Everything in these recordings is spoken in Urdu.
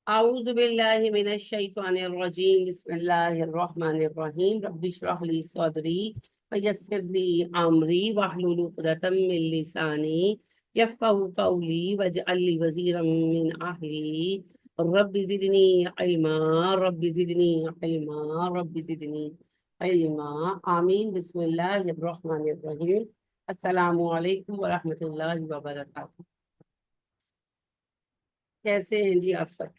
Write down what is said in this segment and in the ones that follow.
اعوذ باللہ من الشیطان الرجیم بسم اللہ الرحمن الرحیم رب اشرح لی صدری ویسر لی امری واحلل عقدۃ من لسانی یفقهوا قولی واجعل لی وزیرا من اہلی رب زدنی علما رب زدنی علما رب زدنی علما آمین۔ بسم اللہ الرحمن الرحیم۔ السلام علیکم ورحمۃ اللہ وبرکاتہ۔ کیسے ہیں جی آپ سب؟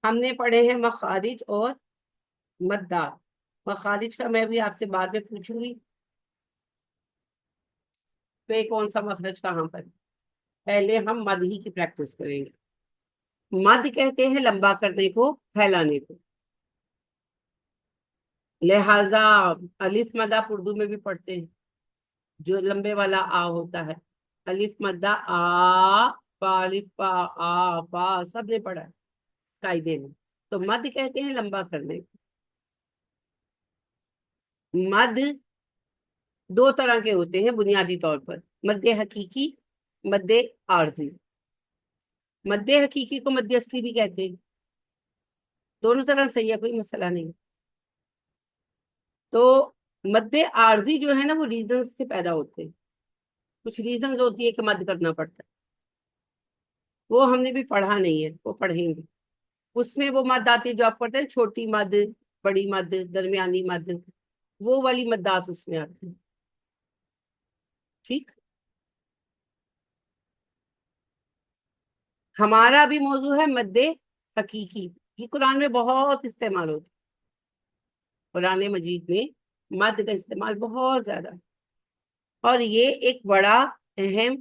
ہم نے پڑھے ہیں مخارج اور مدات۔ مخارج کا میں بھی آپ سے بعد میں پوچھوں گی کہ کون سا مخرج کہاں پر۔ پہلے ہم مد ہی کی پریکٹس کریں گے۔ مد کہتے ہیں لمبا کرنے کو، پھیلانے کو، لہذا الف مد آپ اردو میں بھی پڑھتے ہیں، جو لمبے والا آ ہوتا ہے، الف مدہ آ، پا الف پا، آ پا، سب نے پڑھا ہے قاعدے میں۔ تو مد کہتے ہیں لمبا کرنے کو۔ مد دو طرح کے ہوتے ہیں بنیادی طور پر، مد حقیقی، مد عارضی۔ مد حقیقی کو مد اصلی بھی کہتے ہیں، دونوں طرح صحیح ہے، کوئی مسئلہ نہیں۔ تو مد عارضی جو ہے نا وہ ریزن سے پیدا ہوتے ہیں، کچھ ریزنز ہوتی ہے کہ مد کرنا پڑتا ہے، وہ ہم نے بھی پڑھا نہیں ہے، وہ پڑھیں گے۔ اس میں وہ مد آتی ہے جو آپ پڑھتے ہیں، چھوٹی مد، بڑی مد، درمیانی مد، وہ والی مدات اس میں آتی ہیں۔ ٹھیک، ہمارا بھی موضوع ہے مد حقیقی۔ یہ قرآن میں بہت استعمال ہوتا ہے، قرآن مجید میں مد کا استعمال بہت زیادہ ہے، اور یہ ایک بڑا اہم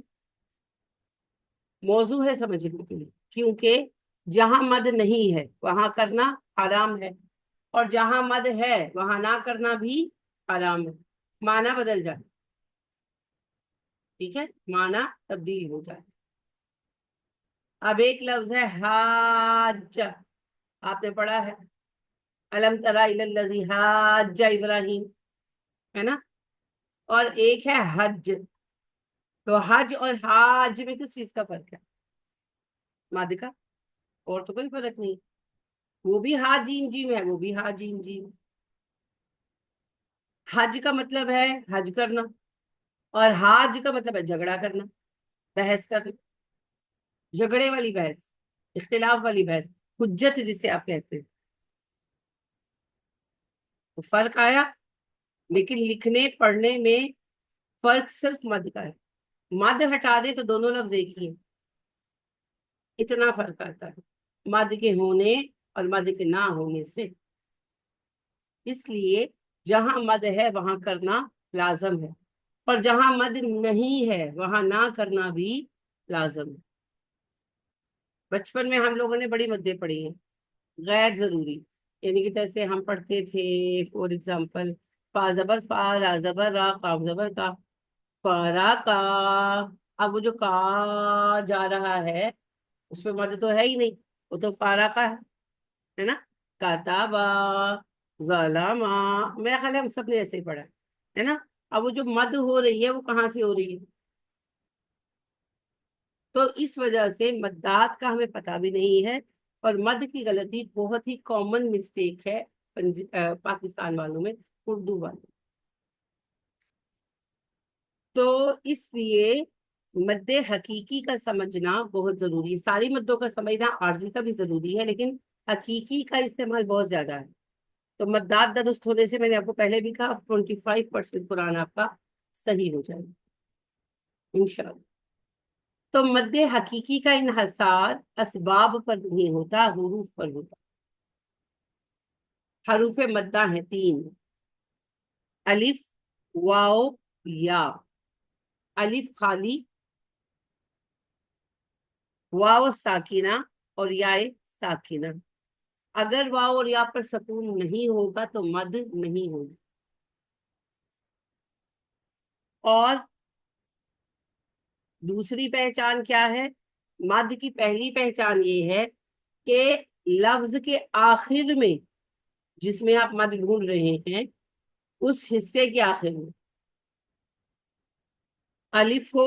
موضوع ہے سمجھنے کے لیے، کیونکہ جہاں مد نہیں ہے وہاں کرنا حرام ہے، اور جہاں مد ہے وہاں نہ کرنا بھی حرام ہے، معنی بدل جائے۔ ٹھیک ہے، معنی تبدیل ہو جائے۔ اب ایک لفظ ہے حاج، آپ نے پڑھا ہے الم تری الی الذی حاج ابراہیم، ہے نا؟ اور ایک ہے حج۔ تو حج اور حاج میں کس چیز کا فرق ہے؟ مد کا، اور تو کوئی فرق نہیں۔ وہ بھی ہا جیم جیم ہے، وہ بھی ہا جیم جیم۔ حج کا مطلب ہے حج کرنا، اور حاج کا مطلب ہے جھگڑا کرنا، بحث کرنا، جھگڑے والی بحث، اختلاف والی بحث، حجت جسے آپ کہتے ہیں۔ تو فرق آیا، لیکن لکھنے پڑھنے میں فرق صرف مد کا ہے۔ مد ہٹا دے تو دونوں لفظ ایک ہی ہیں، اتنا فرق آتا ہے مد کے ہونے اور مد کے نہ ہونے سے۔ اس لیے جہاں مد ہے وہاں کرنا لازم ہے، اور جہاں مد نہیں ہے وہاں نہ کرنا بھی لازم ہے۔ بچپن میں ہم لوگوں نے بڑی مدیں پڑھی ہیں غیر ضروری، یعنی کہ جیسے ہم پڑھتے تھے فور ایگزامپل فا زبر فا، را زبر را، قاف زبر کا، فارا کا۔ اب وہ جو کا جا رہا ہے اس پہ مد تو ہے ہی نہیں، وہ تو فارا کا ہے نا؟ کاتابا، ظلما، میرا خیال ہے ہم سب نے ایسے ہی پڑھا ہے نا؟ اب وہ جو مد ہو رہی ہے وہ کہاں سے ہو رہی ہے؟ تو اس وجہ سے مدات کا ہمیں پتہ بھی نہیں ہے، اور مد کی غلطی بہت ہی کامن مسٹیک ہے پاکستان والوں میں، اردو والوں۔ تو اس لیے مد حقیقی کا سمجھنا بہت ضروری ہے۔ ساری مدوں کا سمجھنا عارضی کا بھی ضروری ہے، لیکن حقیقی کا استعمال بہت زیادہ ہے۔ تو مدات درست ہونے سے میں نے آپ کو پہلے بھی کہا 25% قرآن آپ کا صحیح ہو جائے گا انشاءاللہ۔ تو مد حقیقی کا انحصار اسباب پر نہیں ہوتا، حروف پر ہوتا۔ حروف مدہ ہیں 3، الف، واو، یا۔ الف خالی، واو ساکینہ، اور یا ساکینہ۔ اگر واو اور یا پر سکون نہیں ہوگا تو مد نہیں ہوگی۔ اور دوسری پہچان کیا ہے؟ مد کی پہلی پہچان یہ ہے کہ لفظ کے آخر میں، جس میں آپ مد ڈھونڈ رہے ہیں، اس حصے کے آخر میں الف ہو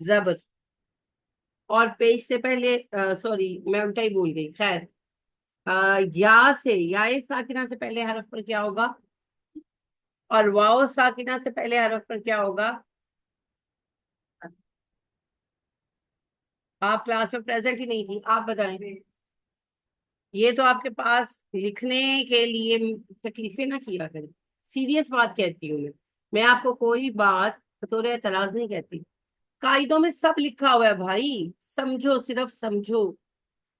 زبر. اور پیش سے پہلے سوری میں الٹا ہی بول گئی، خیر. یا سے، یا ساکنہ سے پہلے حرف پر کیا ہوگا؟ اور واو ساکنہ سے پہلے حرف پر کیا ہوگا؟ آپ کلاس میں پریزنٹ ہی نہیں تھی، آپ بتائیں. یہ تو آپ کے پاس لکھنے کے لیے تکلیفیں نہ کیا کریں. سیریس بات کہتی ہوں میں آپ کو کوئی بات بطور اعتراض نہیں کہتی. قاعدوں میں سب لکھا ہوا ہے بھائی، سمجھو، صرف سمجھو.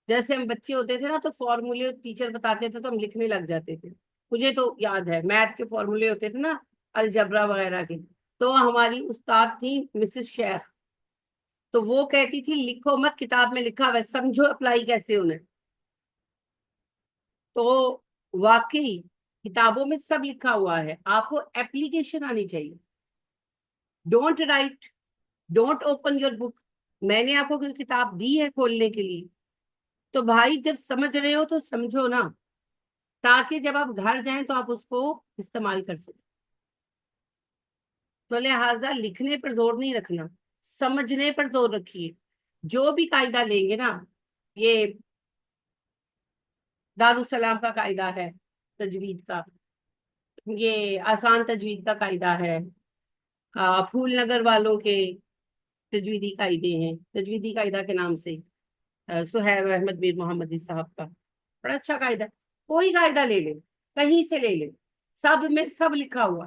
جیسے ہم بچے ہوتے تھے نا تو فارمولے ٹیچر بتاتے تھے تو ہم لکھنے لگ جاتے تھے. مجھے تو یاد ہے میتھ کے فارمولے ہوتے تھے نا، الجبرا وغیرہ کے، تو ہماری استاد تھی مسز شیخ، تو وہ کہتی تھی لکھو مت، کتاب میں لکھا ہوا ہے، سمجھو اپلائی کیسے ہونا ہے. تو واقعی کتابوں میں سب لکھا ہوا ہے، آپ کو اپلیکیشن آنی چاہیے. Don't write, don't open your book. میں نے آپ کو کوئی کتاب دی ہے کھولنے کے لیے، تو بھائی جب سمجھ رہے ہو تو سمجھو نا، تاکہ جب آپ گھر جائیں تو آپ اس کو استعمال کر سکیں. تو لہٰذا لکھنے پر زور نہیں رکھنا، سمجھنے پر زور رکھیے. جو بھی قاعدہ لیں گے نا، یہ دارالسلام کا قاعدہ ہے تجوید کا، یہ آسان تجوید کا قاعدہ ہے، پھول نگر والوں کے تجویدی قاعدے ہیں، تجویدی قاعدہ کے نام سے سہیب احمد میر محمدی صاحب کا بڑا اچھا قاعدہ. کوئی قاعدہ لے لیں، کہیں سے لے لیں، سب میں سب لکھا ہوا.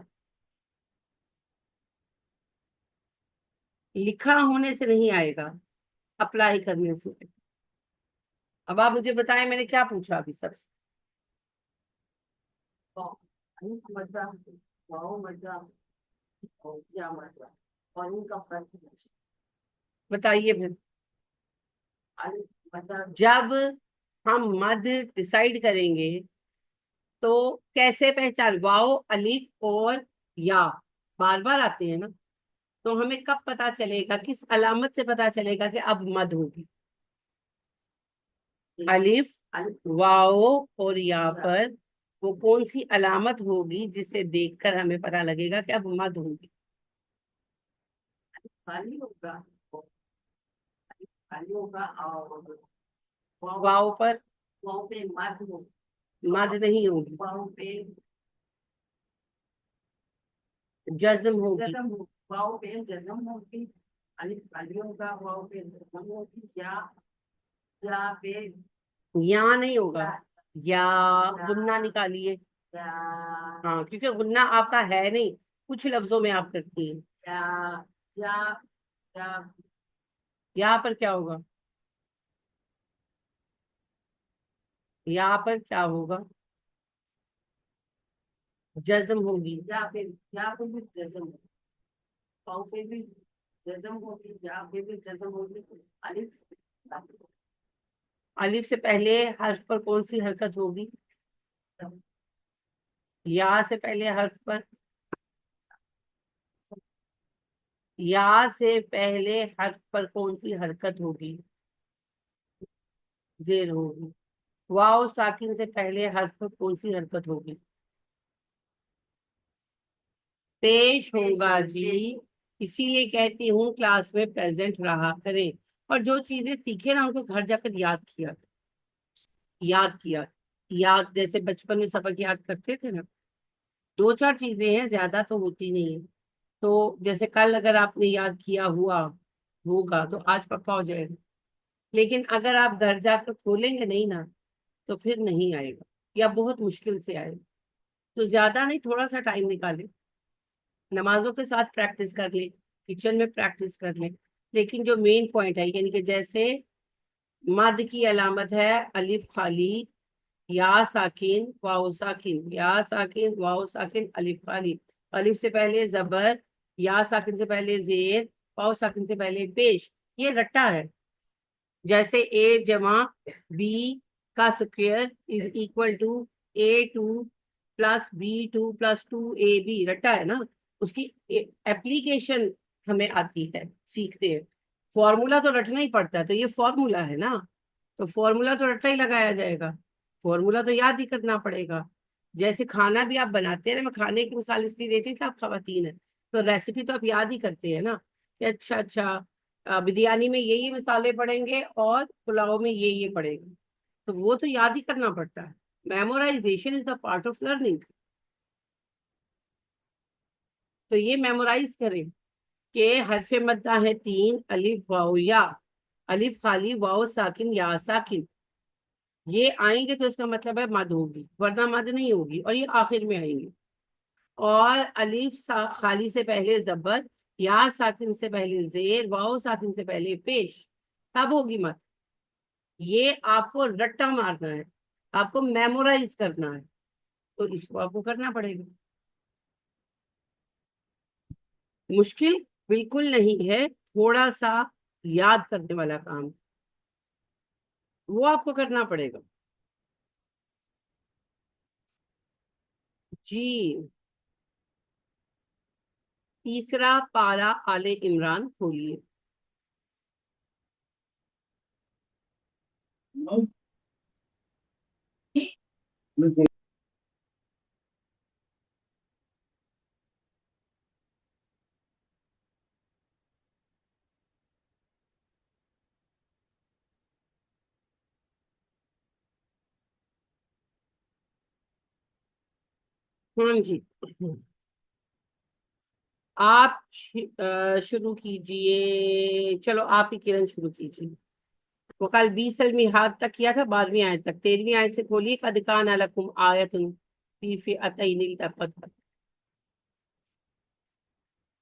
لکھا ہونے سے نہیں آئے گا، اپلائی کرنے سے. اب آپ مجھے بتائیں میں نے کیا پوچھا ابھی سب سے؟ بتائیے پھر. جب ہم مد ڈسائیڈ کریں گے تو کیسے پہچان؟ واؤ، الف اور یا بار بار آتے ہیں نا، تو ہمیں کب پتا چلے گا، کس علامت سے پتا چلے گا کہ اب مد ہوگی؟ الف، واؤ اور یا پر وہ کون سی علامت ہوگی جسے دیکھ کر ہمیں پتا لگے گا کہ اب مد ہوگی؟ واؤ پر مد نہیں ہوگی، جزم ہوگی. یا نہیں ہوگا، یا غنہ نکالیے. ہاں، کیونکہ غنہ آپ کا ہے نہیں، کچھ لفظوں میں آپ کرتی ہیں. یا پر کیا ہوگا؟ یا پر کیا ہوگا؟ جزم ہوگی. الف سے پہلے حرف پر کون سی حرکت ہوگی؟ یا سے پہلے حرف پر، یا سے پہلے حرف پر کون سی حرکت ہوگی؟ زیر ہوگی. واؤ ساکن سے پہلے حرف پر کون سی حرکت ہوگی؟ پیش ہوگا جی. اسی لیے کہتی ہوں کلاس میں پریزنٹ رہا کریں، اور جو چیزیں سیکھے نا ان کو گھر جا کر یاد کیا، یاد کیا. یاد جیسے بچپن میں سبق یاد کرتے تھے نا، 2-4 چیزیں ہیں، زیادہ تو ہوتی نہیں ہے. تو جیسے کل اگر آپ نے یاد کیا ہوگا تو آج پکا ہو جائے گا. لیکن اگر آپ گھر جا کر کھولیں گے نہیں نا تو پھر نہیں آئے گا، یا بہت مشکل سے آئے گا. تو زیادہ نہیں، تھوڑا سا ٹائم نکالیں، نمازوں کے ساتھ پریکٹس کر لیں، کچن میں پریکٹس کر لیں. لیکن جو مین پوائنٹ ہے، یعنی کہ جیسے مد کی علامت ہے الف خالی، یا ساکن واؤ ساکن، یا ساکن واؤ ساکن الف خالی. الف سے پہلے زبر، یا ساکن سے پہلے زیر، واؤ ساکن سے پہلے پیش. یہ رٹا ہے. جیسے اے جمع بی کا square is equal to A2 plus B2 plus 2AB، رٹا ہے نا. اس کی اپلیکیشن ہمیں آتی ہے، سیکھتے ہیں. فارمولا تو رٹنا ہی پڑتا ہے، تو یہ فارمولا ہے نا، تو فارمولا تو رٹا ہی لگایا جائے گا، فارمولا تو یاد ہی کرنا پڑے گا. جیسے کھانا بھی آپ بناتے ہیں نا، میں کھانے کی مثال اس لیے دیتی ہوں کہ آپ خواتین ہیں تو ریسیپی تو آپ یاد ہی کرتے ہیں نا، کہ اچھا بریانی میں یہ مسالے پڑیں گے اور پلاؤ میں یہ پڑے گا، تو وہ تو یاد ہی کرنا پڑتا ہے. Memorisation is the part of learning. تو یہ میمورائز کریں کہ حرف مدہ ہے 3، الف واو یا. الف خالی، واو ساکن، یا ساکن. یہ آئیں گے تو اس کا مطلب ہے مد ہوگی، ورنہ مد نہیں ہوگی، اور یہ آخر میں آئیں گے. اور الف خالی سے پہلے زبر، یا ساکن سے پہلے زیر، واو ساکن سے پہلے پیش، تب ہوگی مد. یہ آپ کو رٹا مارنا ہے، آپ کو میمورائز کرنا ہے، تو اس کو آپ کو کرنا پڑے گا. مشکل بالکل نہیں ہے، تھوڑا سا یاد کرنے والا کام، وہ آپ کو کرنا پڑے گا. جی، تیسرا پارا آل عمران کھولیے. ہاں جی، آپ شروع کیجئے. چلو آپ ہی کرن شروع کیجئے. وہ کل 20 ہاتھ تک کیا تھا، 12ویں آیت تک. 13ویں آیت سے کھولیے. قد کان لکم آیۃ فی فئتین التقتا.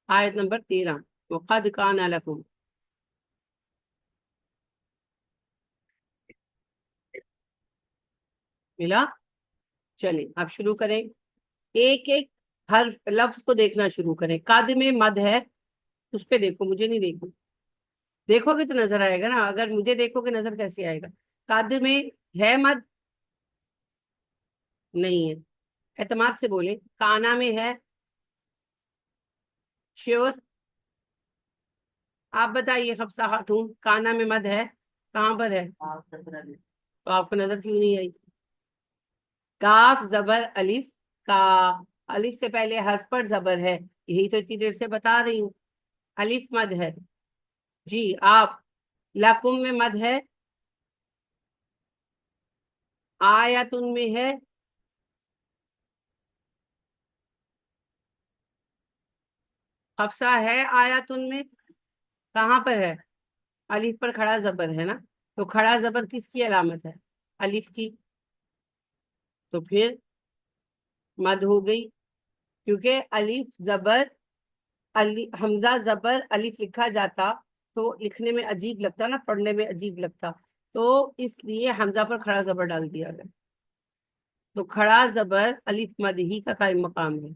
آیت نمبر 13. وقد کان لکم. ملا؟ چلیں آپ شروع کریں. ایک ایک ہر لفظ کو دیکھنا شروع کریں. قد میں مد ہے، اس پہ دیکھو، مجھے نہیں دیکھو. دیکھو گے تو نظر آئے گا نا، اگر مجھے دیکھو گے نظر کیسے آئے گا؟ قد میں ہے مد؟ نہیں ہے. اعتماد سے بولیں. کانا میں ہے؟ شیور؟ آپ بتائیے حفصہ خاتون، کانا میں مد ہے؟ کہاں پر ہے؟ تو آپ کو نظر کیوں نہیں آئی؟ کاف زبر الف، کا. الف سے پہلے حرف پر زبر ہے، یہی تو اتنی دیر سے بتا رہی ہوں. الف مد ہے. جی آپ. لکم میں مد ہے. آیتن میں ہے. حفصہ ہے آیتن میں؟ کہاں پر ہے؟ الف پر کھڑا زبر ہے نا، تو کھڑا زبر کس کی علامت ہے؟ الف کی. تو پھر مد ہو گئی، کیونکہ الف زبر حمزہ زبر الف لکھا جاتا تو لکھنے میں عجیب لگتا نا، پڑھنے میں عجیب لگتا، تو اس لیے حمزہ پر کھڑا زبر ڈال دیا گیا. تو کھڑا زبر الف مد ہی کا قائم مقام ہے.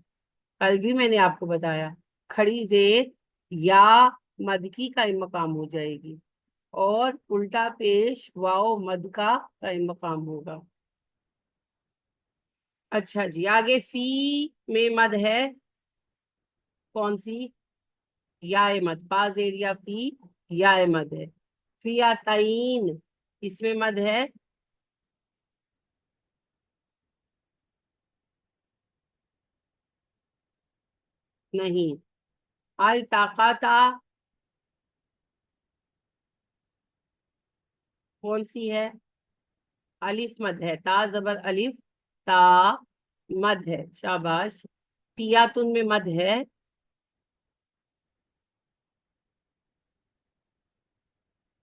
کل بھی میں نے آپ کو بتایا کھڑی زیر یا مد کی قائم مقام ہو جائے گی، اور الٹا پیش واؤ مد کا قائم مقام ہوگا. اچھا جی، آگے فی میں مد ہے. کون سی؟ یا مد. فا زیر یا فی، یا مد ہے. فیاتین، اس میں مد ہے. نہیں. التقطا، کون سی ہے؟ الف مد ہے. تا زبر الف، تا مد ہے. شاباش. فیاتن میں مد ہے.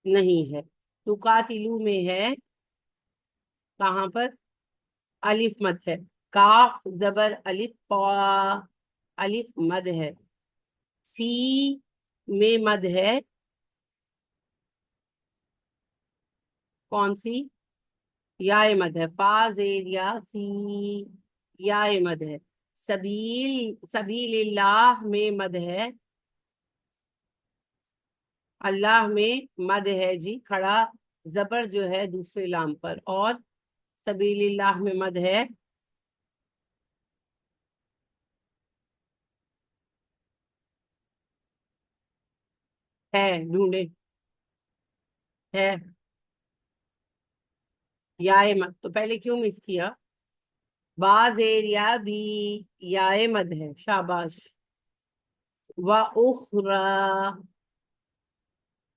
نہیں ہے. تقاتلو میں ہے. کہاں پر؟ الف مد ہے. کاف زبر الف، قا، الف مد ہے. فی میں مد ہے. کون سی؟ یا مد ہے. فا زیر یا فی، یا مد ہے. سبیل، سبیل اللہ میں مد ہے. اللہ میں مد ہے جی، کھڑا زبر جو ہے دوسرے لام پر، اور سبیل اللہ میں مد ہے. ہے، ڈھونڈے. ہے یا مد، تو پہلے کیوں مس کیا؟ با زیر یا بھی، یا مد ہے. شاباش. و اخرى،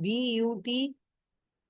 BUT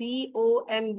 COMB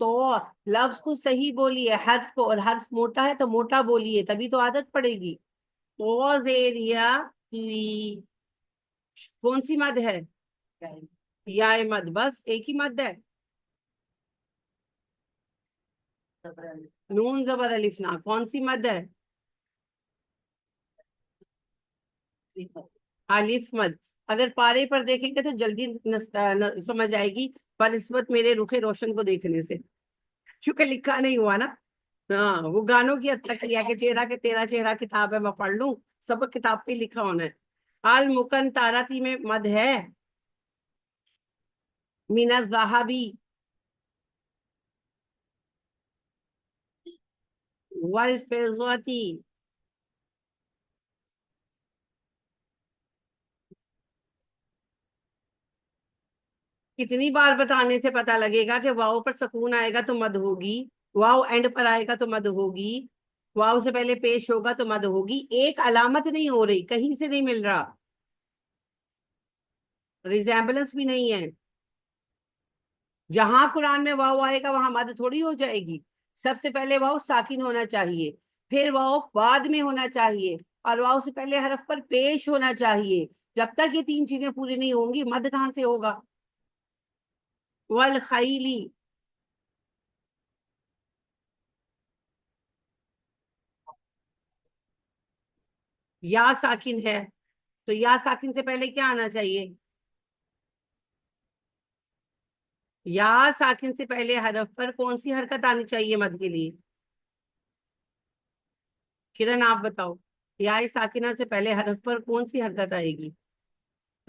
تو لفظ کو صحیح بولیے، حرف کو، اور حرف موٹا ہے تو موٹا بولیے، تبھی تو عادت پڑے گی. تو زیریا کی کون سی مد ہے؟ یا مد، بس ایک ہی مد ہے. نون زبر الف نا کون سی مد ہے؟ الف مد. اگر پارے پر دیکھیں گے تو جلدی سمجھ آئے گی، پر نسبت میرے رخ روشن کو دیکھنے سے، کیونکہ لکھا نہیں ہوا نا. ہاں، وہ گانوں کی حد تک کیا کہ چہرہ کے تیرا چہرہ کتاب ہے میں پڑھ لوں، سب کتاب پہ لکھا ہونا ہے. المکن تارتی میں مد ہے. من الذهبی والفضتی. کتنی بار بتانے سے پتا لگے گا کہ واؤ پر سکون آئے گا تو مد ہوگی، واؤ اینڈ پر آئے گا تو مد ہوگی، واؤ سے پہلے پیش ہوگا تو مد ہوگی. ایک علامت نہیں ہو رہی، کہیں سے نہیں مل رہا، ریزیمبلنس بھی نہیں ہے. جہاں قرآن میں واؤ آئے گا وہاں مد تھوڑی ہو جائے گی. سب سے پہلے واؤ ساکن ہونا چاہیے، پھر واؤ بعد میں ہونا چاہیے، اور واؤ سے پہلے حرف پر پیش ہونا چاہیے. جب تک یہ تین چیزیں پوری نہیں ہوں گی مد کہاں سے ہوگا؟ والخیلی. یا ساکن ہے تو یا ساکن سے پہلے کیا آنا چاہیے؟ یا ساکن سے پہلے حرف پر کون سی حرکت آنی چاہیے مد کے لیے؟ کرن آپ بتاؤ، یا ساکنہ سے پہلے حرف پر کون سی حرکت آئے گی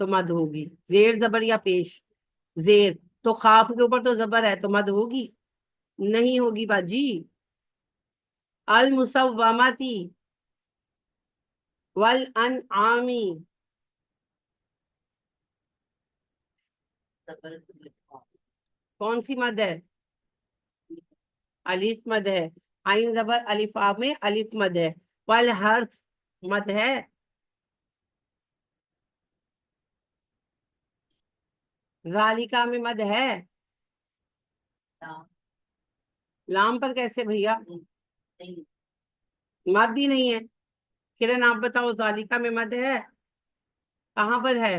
تو مد ہوگی؟ زیر زبر یا پیش؟ زیر. تو خواب کے اوپر تو زبر ہے تو مد ہوگی؟ نہیں ہوگی باجی. المسومتی والانعامی. کون سی مد ہے؟ الف مد ہے. عین زبر الف آ میں الف مد ہے. والحرف مد ہے. ذالکا میں مد ہے. لام پر کیسے بھیا؟ مد ہی نہیں ہے. کرن آپ بتاؤ ذالکا میں مد ہے؟ کہاں پر ہے؟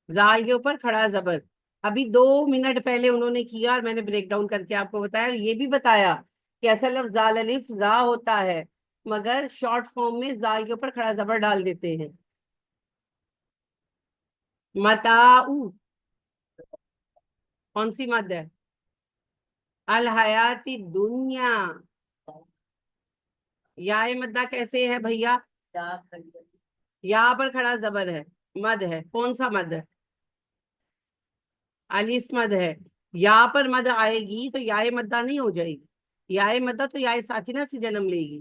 زال کے اوپر کھڑا زبر. ابھی 2 منٹ پہلے انہوں نے کیا اور میں نے بریک ڈاؤن کر کے آپ کو بتایا، اور یہ بھی بتایا کہ اصل لفظ زال الف زا ہوتا ہے، مگر شارٹ فارم میں زال کے اوپر کھڑا زبر ڈال دیتے ہیں. متاؤ کون سی مد ہے؟ الحیاتی دنیا. یا مدہ کیسے ہے بھیا؟ یہاں پر کھڑا زبر ہے، مد ہے. کون سا مد ہے؟ الف مد ہے. یا پر مد آئے گی تو یا مدہ نہیں ہو جائے گی، یا مدہ تو یا ساکنہ سے جنم لے گی.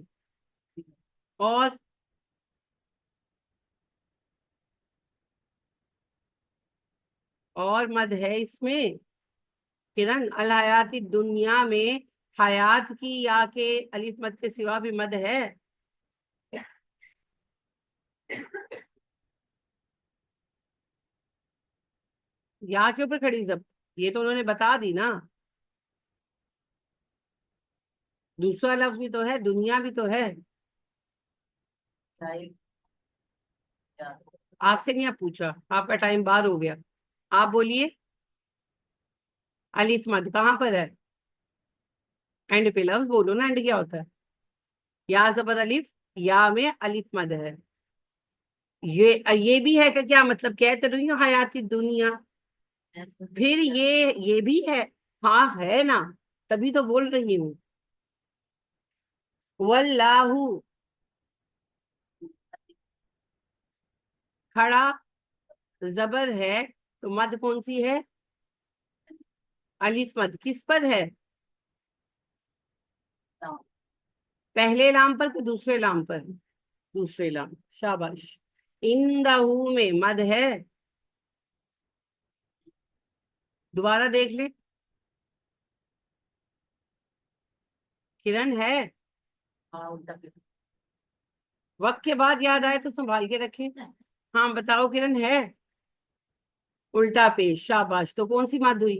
اور مد ہے اس میں کرن. الحیاتی دنیا میں حیات کی یا کے الف مد کے سوا بھی مد ہے. یا کے اوپر کھڑی زب، یہ تو انہوں نے بتا دی نا. دوسرا لفظ بھی تو ہے، دنیا بھی تو ہے. آپ سے نہیں آپ پوچھا، آپ کا ٹائم بار ہو گیا. آپ بولیے. الف مد کہاں پر ہے؟ اینڈ پہ لفظ بولو نا، اینڈ کیا ہوتا ہے؟ یا زبر الف، یا میں الف مد ہے. یہ بھی ہے کہ کیا مطلب کہتے رہی ہوں حیاتی دنیا، پھر یہ بھی ہے. ہاں ہے نا، تبھی تو بول رہی ہوں. واللہ کھڑا زبر ہے تو مد کون سی ہے؟ الف مد. کس پر ہے؟ پہلے لام پر کہ دوسرے لام پر؟ دوسرے لام. شاباش. اندہ میں مد ہے. دوبارہ دیکھ لیں. کرن ہے؟ وقت کے بعد یاد آئے تو سنبھال کے رکھیں. ہاں بتاؤ کرن ہے؟ الٹا پیش. شاباش. تو کون سی مد ہوئی؟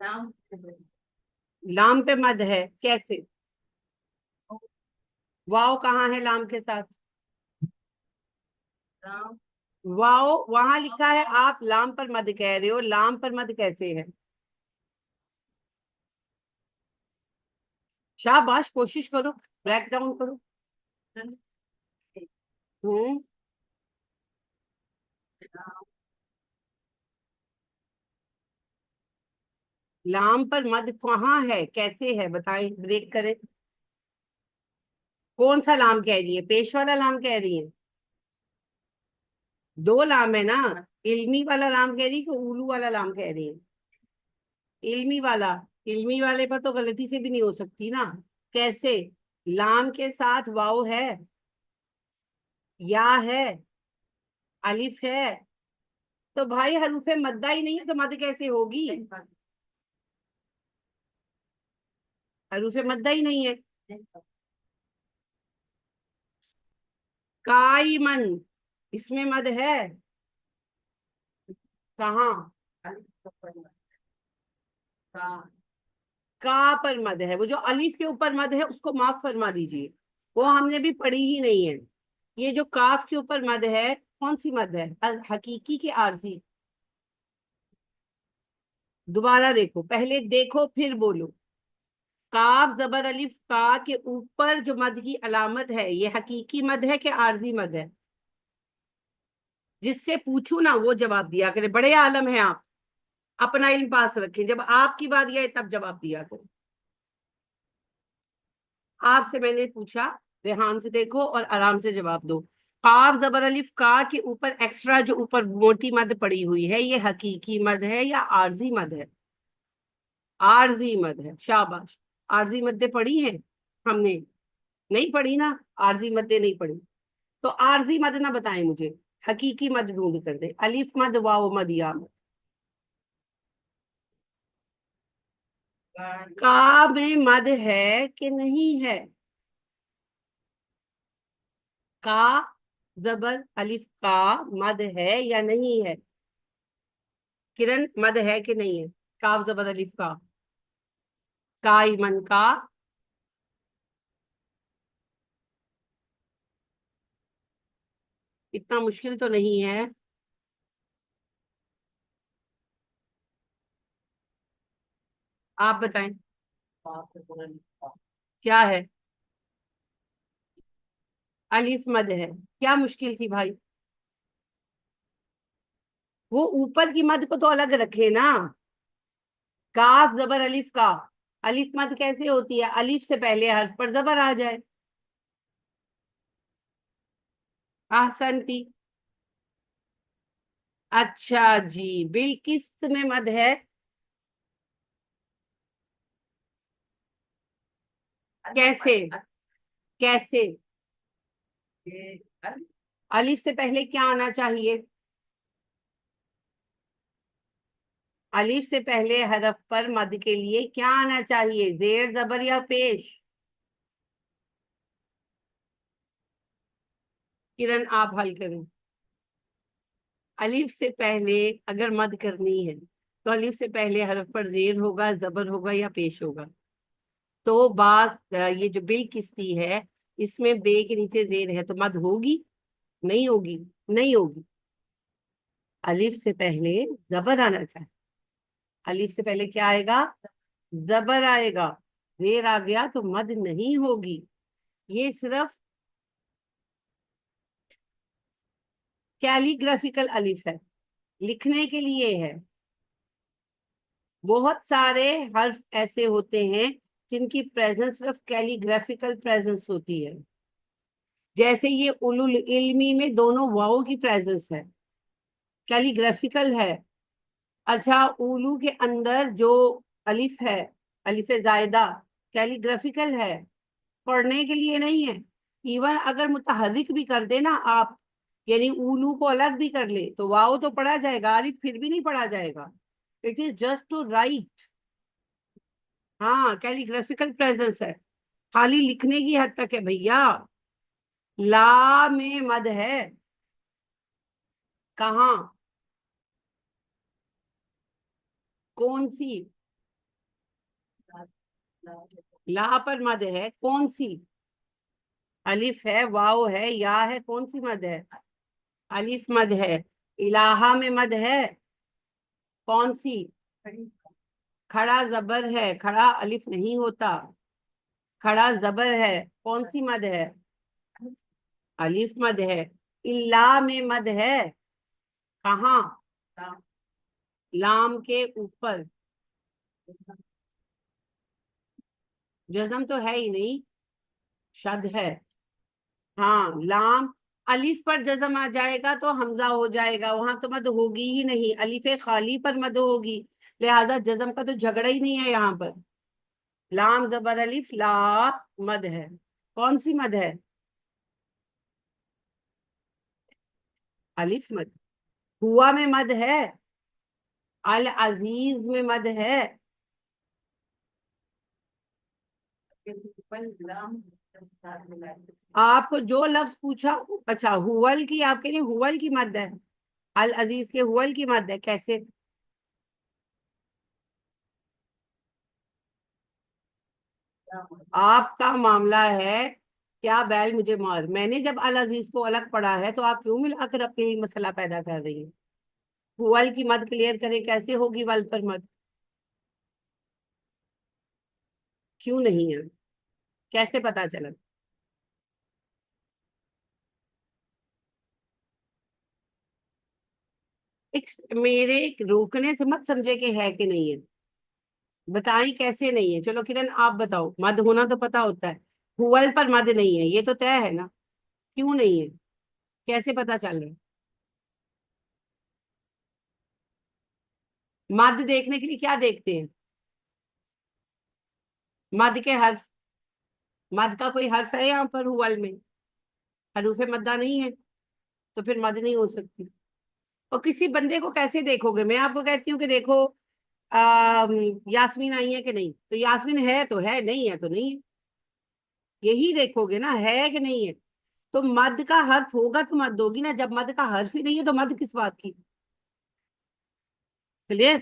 لام پہ مد ہے کیسے؟ واو کہاں ہے لام کے ساتھ؟ واو وہاں لکھا ہے، آپ لام پر مد کہہ رہے ہو، لام پر مد کیسے ہے؟ شاباش، کوشش کرو، بریک ڈاؤن کرو۔ ہوں لام پر مد کہاں ہے، کیسے ہے بتائیں، بریک کریں۔ کون سا لام کہہ رہی ہے؟ پیش والا لام کہہ رہی ہے؟ دو لام ہے نا، علمی والا لام کہہ رہی کہ اولو والا لام کہہ رہی ہے؟ علمی والا، علمی والے پر تو غلطی سے بھی نہیں ہو سکتی نا، کیسے؟ لام کے ساتھ واؤ ہے، یا ہے، الف ہے، تو بھائی حروف مدہ ہی نہیں ہے تو مد کیسے ہوگی؟ حروف مدہ ہی نہیں ہے۔ قائمن، اس میں مد ہے کہاں؟ کا پر مد ہے، وہ جو الف کے اوپر مد ہے اس کو معاف فرما دیجیے، وہ ہم نے بھی پڑھی ہی نہیں ہے۔ یہ جو کاف کے اوپر مد ہے کون سی مد ہے، حقیقی کے عارضی؟ دوبارہ دیکھو، پہلے دیکھو پھر بولو۔ کاف زبر الف کا کے اوپر جو مد کی علامت ہے یہ حقیقی مد ہے کہ عارضی مد ہے؟ جس سے پوچھو نا وہ جواب دیا کرے، بڑے عالم ہیں آپ، اپنا علم پاس رکھیں، جب آپ کی بات آئے تب جواب دیا کریں۔ آپ سے میں نے پوچھا، دھیان سے دیکھو اور آرام سے جواب دو۔ قاف زبر الف کا کے اوپر ایکسٹرا جو اوپر موٹی مد پڑی ہوئی ہے یہ حقیقی مد ہے یا عارضی مد ہے؟ عارضی مد ہے، شاباش۔ عارضی مدیں پڑھی ہیں ہم نے؟ نہیں پڑھی نا، عارضی مدیں نہیں پڑھی، تو عارضی مد نہ بتائیں مجھے، حقیقی مد ڈھونڈ کر دے، الف مد، واو مد، یا مد۔ کا میں مد ہے کہ نہیں ہے؟ کا زبر الف کا مد ہے یا نہیں ہے؟ کرن مد ہے کہ نہیں ہے؟ کاف زبر الف کا، قائمن کا، اتنا مشکل تو نہیں ہے۔ آپ بتائیں کیا ہے؟ الف مد ہے، کیا مشکل تھی بھائی؟ وہ اوپر کی مد کو تو الگ رکھے نا، کاف زبر الف کا، الف مد کیسے ہوتی ہے؟ الف سے پہلے حرف پر زبر آ جائے۔ احسنتی، اچھا جی، بالقسط میں مد ہے؟ کیسے؟ کیسے؟ الف سے پہلے کیا آنا چاہیے؟ الف سے پہلے حرف پر مد کے لیے کیا آنا چاہیے، زیر زبر یا پیش؟ کرن آپ حل کریں۔ الف سے پہلے اگر مد کرنی ہے تو الف سے پہلے حرف پر زیر ہوگا، زبر ہوگا یا پیش ہوگا؟ تو بات یہ جو بے قسطی ہے اس میں بے کے نیچے زیر ہے تو مد ہوگی نہیں ہوگی؟ نہیں ہوگی، الف سے پہلے زبر آنا چاہیے، الف سے پہلے کیا آئے گا؟ زبر آئے گا، زیر آ گیا تو مد نہیں ہوگی۔ یہ صرف کیلیگرافیکل الف ہے، لکھنے کے لیے ہے۔ بہت سارے حرف ایسے ہوتے ہیں جن کی پریزنس صرف کیلیگرافیکل پریزنس ہوتی ہے، جیسے یہ اولو العلمی میں دونوں واؤ کی پریزنس ہے، کیلیگرافیکل ہے۔ اچھا، اولو کے اندر جو الف ہے، الف زائدہ، کیلیگرافیکل ہے، پڑھنے کے لیے نہیں ہے۔ ایون اگر متحرک بھی کر دے نا آپ، یعنی اولو کو الگ بھی کر لے تو واؤ تو پڑھا جائے گا، الف پھر بھی نہیں پڑھا جائے گا۔ It is just to write, ہاں کیلیگرافیکل پریزنس ہے، خالی لکھنے کی حد تک ہے بھیا۔ لا میں مد ہے کہاں؟ کون سی؟ لا پر مد ہے، کون سی؟ الف ہے، واو ہے، یا ہے، کون سی مد ہے؟ الف مد ہے۔ الہا میں مد ہے، کون سی؟ کھڑا زبر ہے، کھڑا الف نہیں ہوتا، کھڑا زبر ہے، کون سی مد ہے؟ الف مد ہے۔ الا میں مد ہے، کہاں؟ لام کے اوپر۔ جزم تو ہے ہی نہیں، شد ہے۔ ہاں لام، الف پر جزم آ جائے گا تو حمزہ ہو جائے گا، وہاں تو مد ہوگی ہی نہیں، الف خالی پر مد ہوگی، لہذا جزم کا تو جھگڑا ہی نہیں ہے یہاں پر۔ لام زبر الف، لا مد ہے، کون سی مد ہے؟ الف مد۔ ہوا میں مد ہے، العزیز میں مد ہے۔ آپ کو جو لفظ پوچھا، اچھا ہوول کی، آپ کے لیے ہوول کی مد ہے، العزیز کے ہوول کی مد ہے، کیسے؟ آپ کا معاملہ ہے کیا بیل مجھے مار، میں نے جب العزیز کو الگ پڑھا ہے تو آپ کیوں ملا کر اپنے ہی مسئلہ پیدا کر رہی ہیں؟ ہوول کی مد کلیئر کریں، کیسے ہوگی ول پر مد؟ کیوں نہیں ہے؟ کیسے پتا چلا؟ میرے روکنے سے مت سمجھے کہ ہے کہ نہیں ہے، بتائیں کیسے نہیں ہے؟ چلو کرن آپ بتاؤ، مد ہونا تو پتا ہوتا ہے، ہوول پر مد نہیں ہے یہ تو طے ہے نا، کیوں نہیں ہے؟ کیسے پتا چل رہا ہے؟ مد دیکھنے کے لیے کیا دیکھتے ہیں؟ مد کے حرف، مد کا کوئی حرف ہے یہاں پر ہوول میں؟ حروف مدہ نہیں ہے تو پھر مد نہیں ہو سکتی۔ اور کسی بندے کو کیسے دیکھو گے؟ میں آپ کو کہتی ہوں کہ دیکھو یاسمین آئی ہے کہ نہیں، تو یاسمین ہے تو ہے، نہیں ہے تو نہیں ہے، یہی دیکھو گے نا، ہے کہ نہیں ہے؟ تو مد کا حرف ہوگا تو مد ہوگی نا، جب مد کا حرف ہی نہیں ہے تو مد کس بات کی؟ کلیئر؟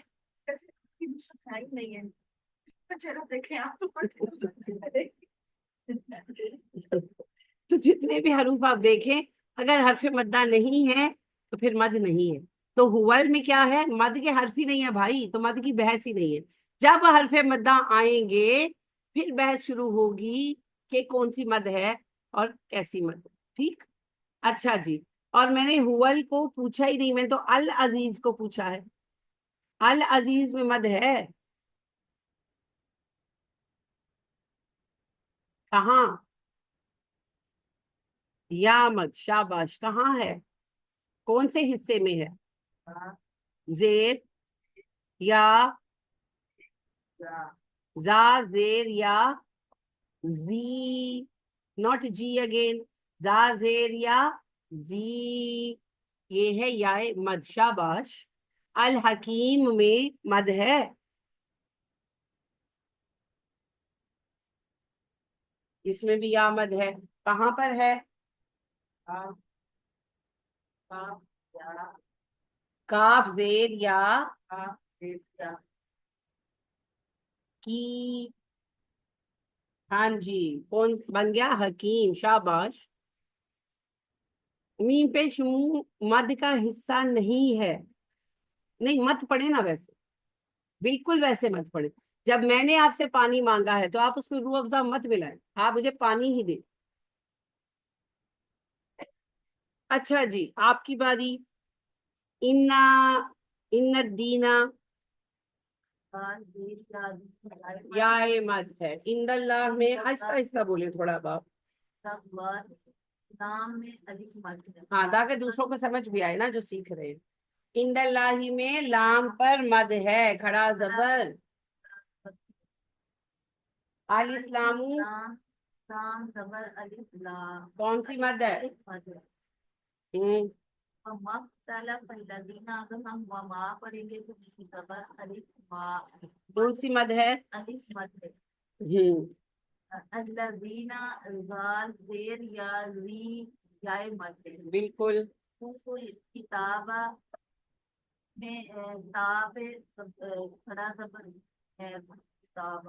تو جتنے بھی حروف آپ دیکھیں، اگر حرف مدہ نہیں ہے تو پھر مد نہیں ہے۔ تو ہوول میں کیا ہے؟ مد کے حرف ہی نہیں ہے بھائی، تو مد کی بحث ہی نہیں ہے۔ جب حرف مدہ آئیں گے پھر بحث شروع ہوگی کہ کون سی مد ہے اور کیسی مد، ٹھیک؟ اچھا جی، اور میں نے ہوول کو پوچھا ہی نہیں، میں نے تو العزیز کو پوچھا ہے، العزیز میں مد ہے کہاں؟ یا مد، شاباش، کہاں ہے؟ کون سے حصے میں ہے؟ زیر یا زا، زیر یا زی، ناٹ جی اگین، زا زیر یا زی، یہ ہے یا مد، شاباش۔ الحکیم میں مد ہے، اس میں بھی یا مد ہے، کہاں پر ہے؟ کاف زیر یا کی، ہاں جی، کون بن گیا؟ حکیم، شاباش۔ میم پیش منہ مد کا حصہ نہیں ہے، نہیں مت پڑے نا ویسے، بالکل ویسے مت پڑے۔ جب میں نے آپ سے پانی مانگا ہے تو آپ اس میں روح افزا مت ملائیں، آپ مجھے پانی ہی دیں۔ اچھا جی، آپ کی باری۔ انا، ان الدین، یا مد ہے، ان اللہ میں آہستہ آہستہ بولے تھوڑا باپ، ہاں تاکہ دوسروں کو سمجھ بھی آئے نا جو سیکھ رہے ہیں۔ ان اللہ میں لام پر مد ہے، کھڑا زبر، الاسلام کون سی مد ہے؟ وما پڑھیں گے تو زبر الف ما، کون سی مد ہے؟ الف مد ہے۔ ہوں، الذین، زال زیر یا زی، جائے مد ہے، بالکل۔ کتاب میں تاب کھڑا زبر ہے، کتاب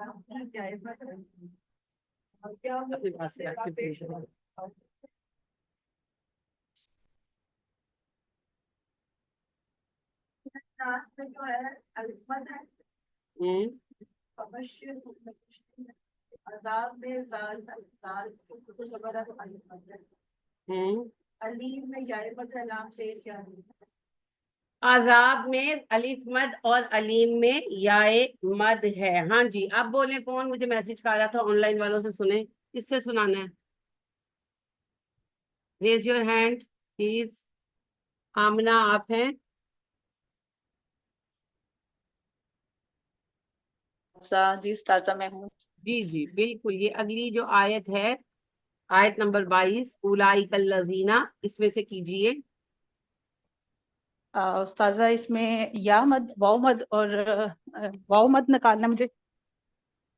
اپنے پاس سے آپ کی فریش ہے۔ میں جو ہے الفت ہے ہوں فبشر عذاب میں زال زال کو زبردست الفت ہے ہوں علیم میں جائے بدل نام سے کیا ہے عذاب میں الف مد اور علیم میں یائے مد ہے۔ ہاں جی اب بولیں کون مجھے میسج کر رہا تھا آن لائن والوں سے، سنیں کس سے سنانا ہے؟ Raise your hand please. Amna آپ ہیں؟ جی استاذہ میں ہوں۔ جی جی بالکل، یہ اگلی جو آیت ہے آیت نمبر 22 اولئک الذین، اس میں سے کیجئے۔ استاذہ اس میں یا مد واو مد اور واو مد نکالنا مجھے۔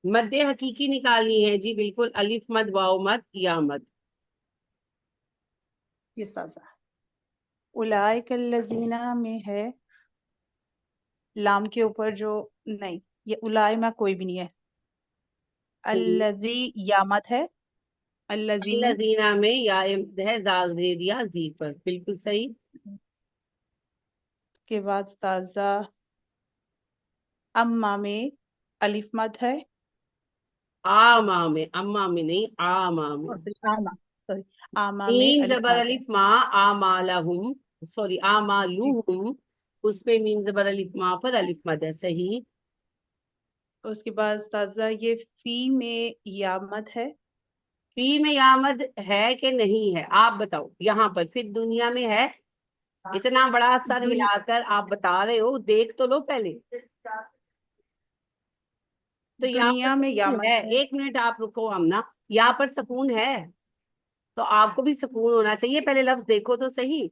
مد حقیقی نکالنی ہے جی بالکل، الف مد واو مد یا مد۔ جی استاذہ اولئک الذین میں ہے لام کے اوپر جو نہیں، یہ اولائے میں کوئی بھی نہیں ہے۔ الذی یا مد ہے، الذین الذین میں یا ہے زال زیر یا زی پر، بالکل صحیح۔ کے بعد استاذہ اما میں الف مد ہے، آما میں، اما میں نہیں آما میں۔ آما سوری آما میں میم الف زبر مد ہے۔ الف ما آمالہم، سوری جی آمالہم، اس میں میم زبر الف ما پر الف مد ہے، صحیح۔ اس کے بعد استاذہ یہ فی میں یا مد ہے، فی میں یا مد ہے کہ نہیں ہے آپ بتاؤ، یہاں پر پھر دنیا میں ہے؟ اتنا بڑا سر ہلا کر آپ بتا رہے ہو، دیکھ تو لو پہلے۔ تو یہاں پر دنیا میں یا سکون مد ہے، ہے۔ ایک منٹ آپ رکو آمنہ، یہاں پر سکون ہے تو آپ کو بھی سکون ہونا چاہیے، پہلے لفظ دیکھو تو صحیح۔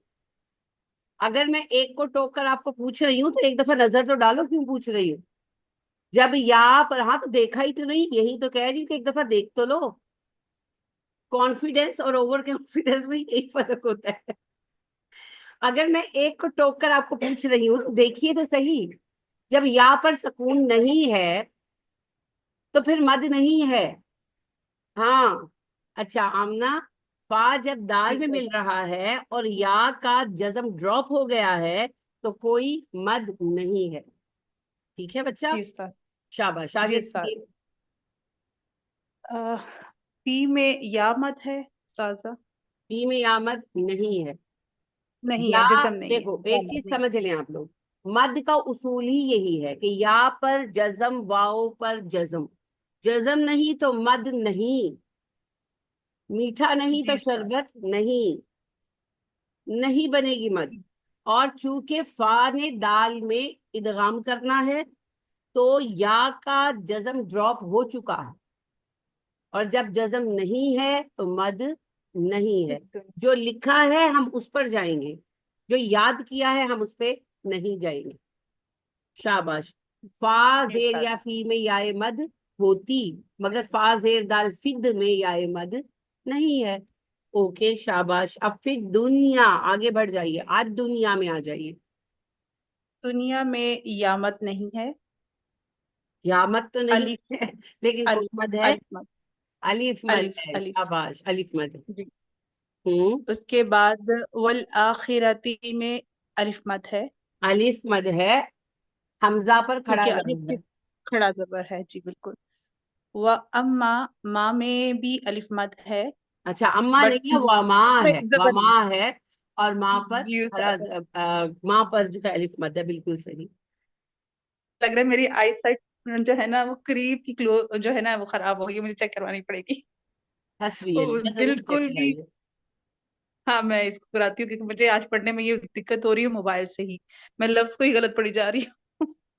اگر میں ایک کو ٹوک کر آپ کو پوچھ رہی ہوں تو ایک دفعہ نظر تو ڈالو کیوں پوچھ رہی ہوں؟ جب یا پر ہاں تو دیکھا ہی تو نہیں، یہی تو کہہ رہی ہوں کہ ایک دفعہ دیکھ تو لو۔ کانفیڈینس اور اوور کانفیڈینس میں یہی فرق ہوتا ہے۔ اگر میں ایک کو ٹوک کر آپ کو پوچھ رہی ہوں تو دیکھیے تو صحیح، جب یا پر سکون نہیں ہے تو پھر مد نہیں ہے۔ ہاں اچھا آمنہ، فا جب دال میں مل رہا ہے اور یا کا جزم ڈراپ ہو گیا ہے تو کوئی مد نہیں ہے، ٹھیک ہے بچہ؟ جی استاد شاباش، جی آگے استاد چلیے۔ فی میں یا مد ہے استاذہ؟ فی میں یا مد نہیں ہے۔ نہیں ہے، یا جزم نہیں ہے، دیکھو یا ایک مد چیز نہیں۔ سمجھ لیں آپ لوگ، مد کا اصول ہی یہی ہے کہ یا پر جزم، واؤ پر جزم، جزم نہیں تو مد نہیں، میٹھا نہیں جی تو استاد شربت نہیں، نہیں بنے گی مد۔ اور چونکہ فا نے دال میں ادغام کرنا ہے تو یا کا جزم ڈراپ ہو چکا ہے، اور جب جزم نہیں ہے تو مد نہیں ہے۔ جو لکھا ہے ہم اس پر جائیں گے، جو یاد کیا ہے ہم اس پہ نہیں جائیں گے۔ شاباش۔ فا جی زیر استاد یا فی میں یائے مد ہوتی، مگر فا زیر دال فد میں یائے مد نہیں ہے۔ اوکے شاباش، اب پھر دنیا آگے بڑھ جائیے، آج دنیا میں آ جائیے۔ دنیا میں یا مد نہیں ہے، یا مد تو نہیں الف ہے لیکن کوئی الف مد ہے؟ الف مد الف مد الف ہے، الف شاباش الف مد ہے۔ جی۔ ہوں اس کے بعد والآخرتی میں الف مد ہے، الف مد ہے، حمزہ پر کھڑا کیونکہ الف زبر کی ہے۔ کھڑا زبر ہے، جی بالکل۔ و اما ماں میں بھی الف مد ہے، اچھا اما بٹ نہیں ہے، وہ اس ماں میں ہے، وہ زبر نہیں۔ ماں ہے، اور ماں پر جی کھڑا ماں پر جو ہے الف مد ہے، بالکل صحیح۔ لگ رہا ہے میری آئی سائٹ جو ہے نا وہ قریب کی جو ہے نا وہ خراب ہوگی، مجھے چیک کروانی پڑے گی۔ ہنس بھی ہے بیٹا، ضرور چیک بالکل بھی، کرائیے۔ ہاں میں اس کو کراتی ہوں کیونکہ مجھے آج پڑھنے میں یہ دقت ہو رہی ہے موبائل سے ہی، میں لفظ کو ہی غلط پڑھی جا رہی ہوں۔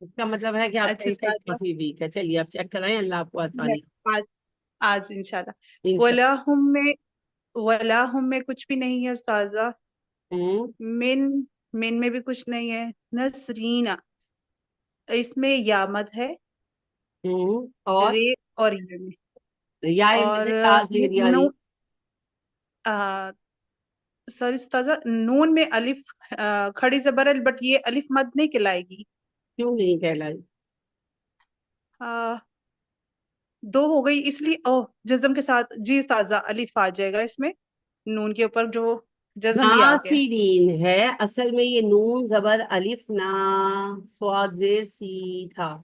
اس کا مطلب ہے کہ آپ کا اچھا یہ سائٹ استاد کافی ویک ہے، چلیے آپ چیک کرائیں، اللہ آپ کو میں آسانی آج آج انشاءاللہ انشاء ولاہم میں کچھ بھی نہیں ہے استاذہ، اللہ۔ من من میں بھی کچھ نہیں ہے، نسرینا اس میں یا مد ہے، اور رے اور یہ میں، یا اور مد تاخیر نو یاری سوری استاذہ نون میں الف کھڑی زبر ہے، بٹ یہ الف مد نہیں کہلائے گی۔ کیوں نہیں کہلائی؟ دو ہو گئی اس لیے او جزم کے ساتھ جی استاذہ الف آ جائے گا اس میں، نون کے اوپر جو جزم بھی آ گیا ہے۔ ناصرین ہے، اصل میں یہ نون زبر الف نا صاد زیر سی تھا،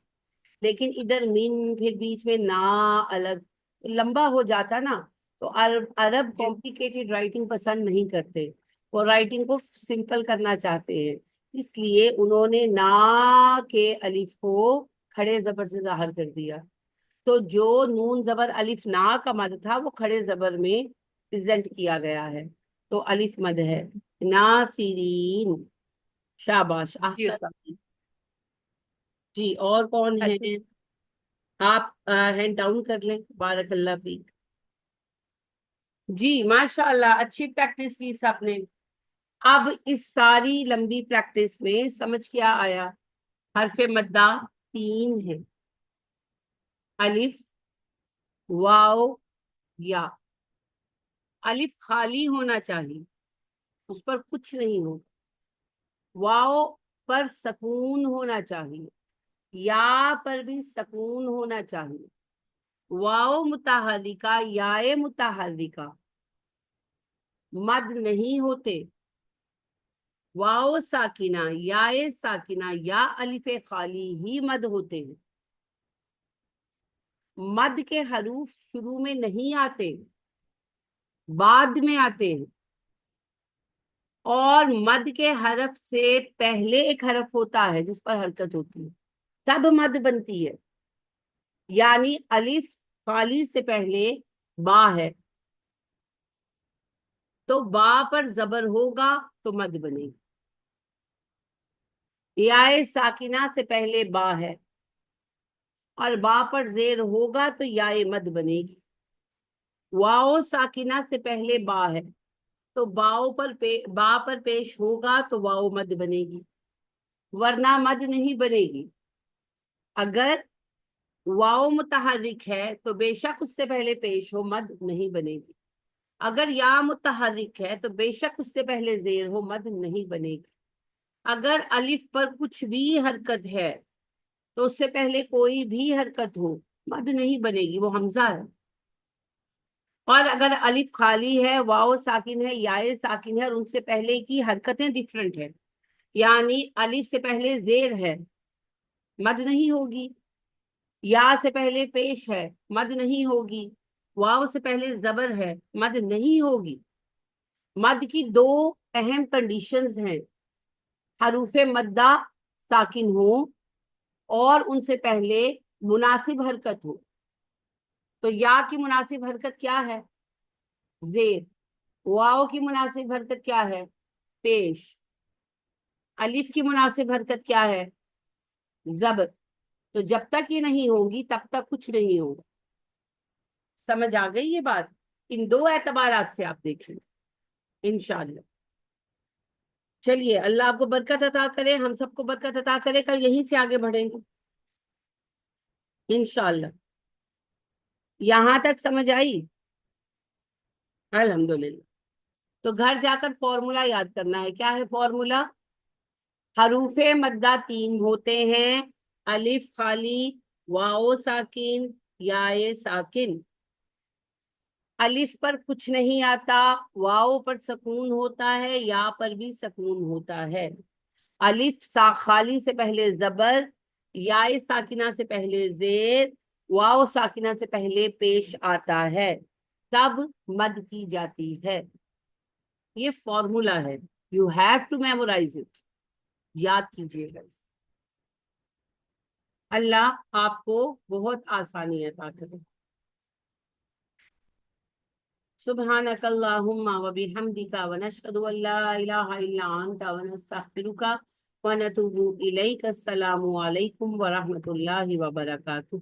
لیکن ادھر من پھر بیچ میں نا الگ لمبا ہو جاتا نا، تو عرب جی کمپلیکیٹڈ رائٹنگ پسند نہیں کرتے، وہ رائٹنگ کو سمپل کرنا چاہتے ہیں، اس لیے انہوں نے نا کے الف کو کھڑے زبر سے ظاہر کر دیا، تو جو نون زبر الف نا کا مد تھا وہ کھڑے زبر میں پریزنٹ کیا گیا ہے، تو الف مد ہے ناصرین، شاباش جی استاد۔ احسن جی۔ اور کون اچھا ہیں؟ آپ ہینڈ ڈاؤن کر لیں، بارک اللہ فیک۔ جی ماشاء اللہ، اچھی پریکٹس کی سب نے۔ اب اس ساری لمبی پریکٹس میں سمجھ کیا آیا؟ حرف مدہ 3 ہے، الف، واو، یا۔ الف خالی ہونا چاہیے، اس پر کچھ نہیں ہو، واو پر سکون ہونا چاہیے، یا پر بھی سکون ہونا چاہیے، واو متحرکہ یا متحرکہ مد نہیں ہوتے، واو ساکنہ یا الف خالی ہی مد ہوتے ہیں، مد کے حروف شروع میں نہیں آتے، بعد میں آتے ہیں، اور مد کے حرف سے پہلے ایک حرف ہوتا ہے جس پر حرکت ہوتی ہے، تب مد بنتی ہے، یعنی الف خالی سے پہلے با ہے تو با پر زبر ہوگا تو مد بنے گی، یا ساکنہ سے پہلے با ہے اور با پر زیر ہوگا تو یا مد بنے گی، واؤ ساکنہ سے پہلے با ہے تو با پر پیش ہوگا تو واؤ مد بنے گی، ورنہ مد نہیں بنے گی۔ اگر واؤ متحرک ہے تو بے شک اس سے پہلے پیش ہو مد نہیں بنے گی، اگر یا متحرک ہے تو بے شک اس سے پہلے زیر ہو مد نہیں بنے گی، اگر الف پر کچھ بھی حرکت ہے تو اس سے پہلے کوئی بھی حرکت ہو مد نہیں بنے گی، وہ حمزہ ہے، اور اگر الف خالی ہے، واؤ ساکن ہے، یا ساکن ہے اور ان سے پہلے کی حرکتیں ڈیفرنٹ ہیں، یعنی الف سے پہلے زیر ہے مد نہیں ہوگی، یا سے پہلے پیش ہے مد نہیں ہوگی، واو سے پہلے زبر ہے مد نہیں ہوگی۔ مد کی 2 اہم کنڈیشنز ہیں، حروف مدہ ساکن ہو اور ان سے پہلے مناسب حرکت ہو، تو یا کی مناسب حرکت کیا ہے؟ زیر، واو کی مناسب حرکت کیا ہے؟ پیش، الف کی مناسب حرکت کیا ہے؟ زبر، تو جب تک یہ نہیں ہوگی تب تک کچھ نہیں ہوگا، سمجھ آ گئی یہ بات؟ ان 2 اعتبارات سے آپ دیکھیں انشاءاللہ۔ چلیے اللہ آپ کو برکت عطا کرے، ہم سب کو برکت عطا کرے، کل یہیں سے آگے بڑھیں گے انشاءاللہ۔ یہاں تک سمجھ آئی؟ الحمدللہ۔ تو گھر جا کر فارمولا یاد کرنا ہے، کیا ہے فارمولا؟ حروف مدہ 3 ہوتے ہیں، الف خالی، واو ساکن، یا ساکن، الف پر کچھ نہیں آتا، واو پر سکون ہوتا ہے، یا پر بھی سکون ہوتا ہے، الف خالی سے پہلے زبر، یا ساکنہ سے پہلے زیر، واو ساکنہ سے پہلے پیش آتا ہے، تب مد کی جاتی ہے۔ یہ فارمولا ہے، you have to memorise it, یاد کیجیے گا۔ اللہ آپ کو بہت آسانی عطا کرے۔ سبحانک اللہم و بحمدک ونشہد ان لا الہ الا انت ونستغفرک ونتوب الیک۔ السلام علیکم ورحمۃ اللہ وبرکاتہ۔